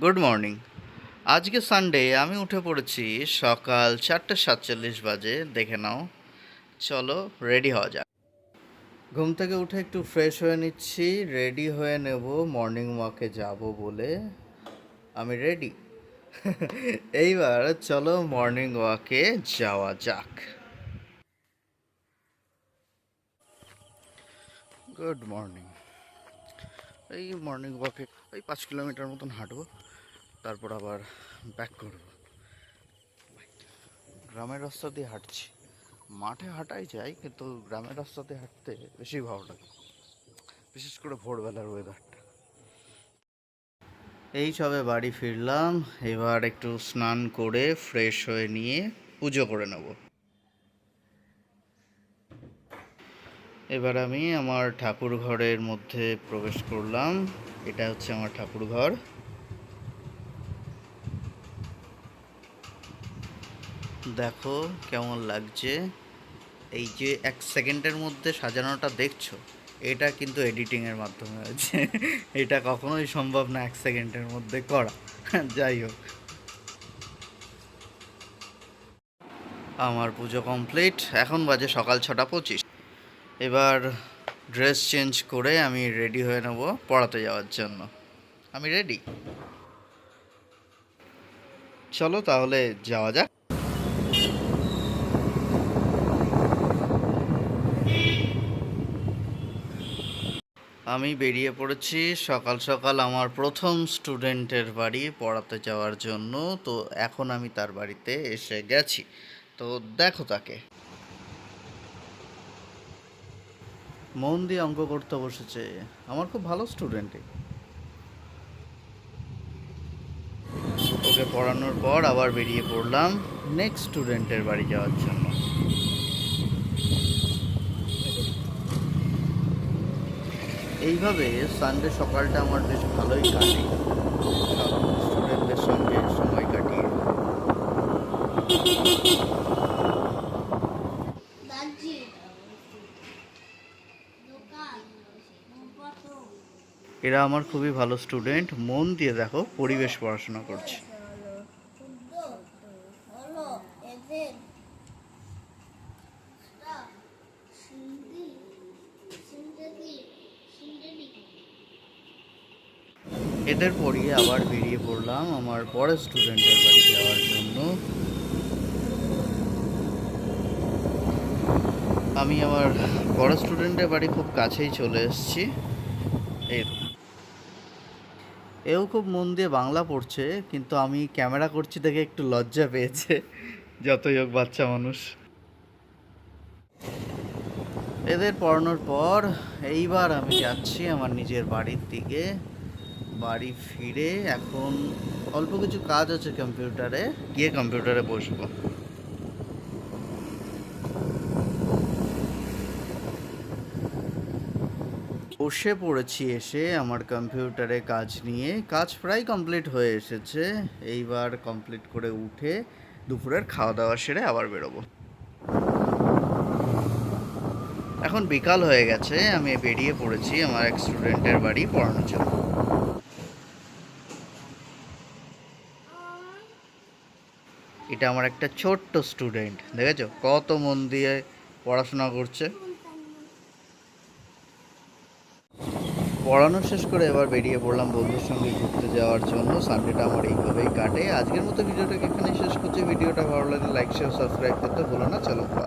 Good morning. আজকে Sunday, আমি উঠে পড়েছি সকাল 4:47 বাজে। দেখে নাও, চলো রেডি হওয়া যাক। ঘুম থেকে উঠে একটু ফ্রেশ হয়ে নিচ্ছি, রেডি হয়ে নেব মর্নিং ওয়াকে যাব বলে। আমি রেডি। এইবার চলো মর্নিং ওয়াকে যাওয়া যাক। Good morning. এই মর্নিং ওয়াকে এই 5 কিলোমিটার মতন হাঁটবো, তারপর আবার ব্যাক করব। গ্রামের রাস্তা দিয়ে হাঁটছি। মাঠে হাঁটাই যায়, কিন্তু গ্রামের রাস্তাতে হাঁটতে বেশি ভালো লাগে, বিশেষ করে ভোরবেলার ওয়েদারটা। এই সবে বাড়ি ফিরলাম, এবার একটু স্নান করে ফ্রেশ হয়ে নিয়ে পুজো করে নেব। এবার আমি আমার ঠাকুর ঘরের মধ্যে প্রবেশ করলাম। এটা হচ্ছে আমার ঠাকুর ঘর। দেখো কেমন লাগছে। এই যে 1 সেকেন্ডের মধ্যে সাজানোটা দেখছো, এটা কিন্তু এডিটিংয়ের মাধ্যমে হয়েছে। এটা কখনোই সম্ভব না 1 সেকেন্ডের মধ্যে করা। যাই হোক, আমার পুজো কমপ্লিট। এখন বাজে সকাল 6:25। এবার ড্রেস চেঞ্জ করে আমি রেডি হয়ে নেব পড়াতে যাওয়ার জন্য। আমি রেডি, চলো তাহলে যাওয়া যাক। আমি বেরিয়ে পড়েছি সকাল সকাল আমার প্রথম স্টুডেন্টের বাড়ি পড়াতে যাওয়ার জন্য। তো এখন আমি তার বাড়িতে এসে গেছি। তো দেখো তাকে, মন দিয়ে অঙ্ক করতে বসেছে। আমার খুব ভালো স্টুডেন্টই। ওকে পড়ানোর পর আবার বেরিয়ে পড়লাম নেক্সট স্টুডেন্টের বাড়ি যাওয়ার জন্য। এইভাবে সানডে সকালটা আমার বেশ ভালোই কাটে, কারণ স্টুডেন্টদের সঙ্গে সময় কাটিয়ে। এরা আমার খুবই ভালো স্টুডেন্ট, মন দিয়ে দেখো পরিবেশ পড়াশোনা করছে। এদের পড়িয়ে আবার বেরিয়ে পড়লাম আমার পরের স্টুডেন্টের বাড়ি যাওয়ার জন্য। আমি আমার পরের স্টুডেন্টের বাড়ি খুব কাছেই চলে এসেছি। এও খুব মন দিয়ে বাংলা পড়ছে, কিন্তু আমি ক্যামেরা করছি দেখে একটু লজ্জা পেয়েছে। যতই হোক বাচ্চা মানুষ। এদের পড়ানোর পর এইবার আমি যাচ্ছি আমার নিজের বাড়ির দিকে। বাড়ি ফিরে এখন অল্প কিছু কাজ আছে কম্পিউটারে, গিয়ে কম্পিউটারে বসবো। বসে পড়েছি এসে আমার কম্পিউটারে কাজ নিয়ে। কাজ প্রায় কমপ্লিট হয়ে এসেছে। এইবার কমপ্লিট করে উঠে দুপুরের খাওয়া দাওয়া সেরে আবার বেরোবো। এখন বিকাল হয়ে গেছে, আমি বেরিয়ে পড়েছি আমার এক স্টুডেন্টের বাড়ি পড়ানোর জন্য। এটা আমার একটা ছোট্ট স্টুডেন্ট, দেখেছো কত মন দিয়ে পড়াশোনা করছে। পড়ানো শেষ করে এবার বেরিয়ে পড়লাম বন্ধুর সঙ্গে ঘুরতে যাওয়ার জন্য। সানডেটা আমার এইভাবেই কাটে। আজকের মতো ভিডিওটাকে এখানে শেষ করছি। ভিডিওটা ভালো লাগলে লাইক শেয়ার সাবস্ক্রাইব করতে ভুলো না। চলো।